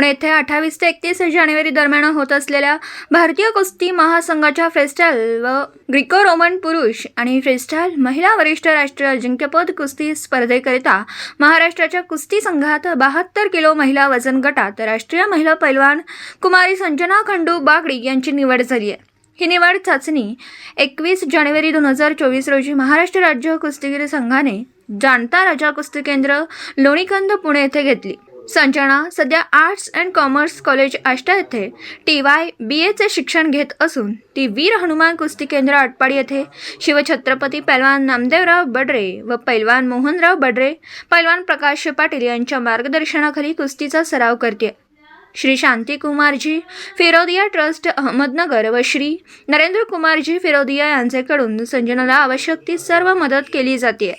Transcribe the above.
पुणे येथे 28 ते 31 जानेवारी दरम्यान होत असलेल्या भारतीय कुस्ती महासंघाच्या फ्रीस्टाईल व ग्रीको रोमन पुरुष आणि फ्रीस्टाईल महिला वरिष्ठ राष्ट्रीय अजिंक्यपद कुस्ती स्पर्धेकरिता महाराष्ट्राच्या कुस्ती संघात 72 किलो महिला वजन गटात राष्ट्रीय महिला पैलवान कुमारी संजना खंडू बागडी यांची निवड झाली आहे। ही निवड चाचणी 21 जानेवारी 2024 रोजी महाराष्ट्र राज्य कुस्तीगीर संघाने जाणता राजा कुस्ती केंद्र लोणीकंद पुणे येथे घेतली। संजना सध्या arts and commerce college Ashta येथे TY BAचे शिक्षण घेत असून ती वीर हनुमान कुस्ती केंद्र आटपाडी येथे शिवछत्रपती पैलवान नामदेवराव बडरे व पैलवान मोहनराव बडरे, पैलवान प्रकाश पाटील यांच्या मार्गदर्शनाखाली कुस्तीचा सराव करते। श्री शांती कुमारजी फिरोदिया ट्रस्ट अहमदनगर व श्री नरेंद्र कुमारजी फिरोदिया यांच्याकडून संजनाला आवश्यक ती सर्व मदत केली जाते।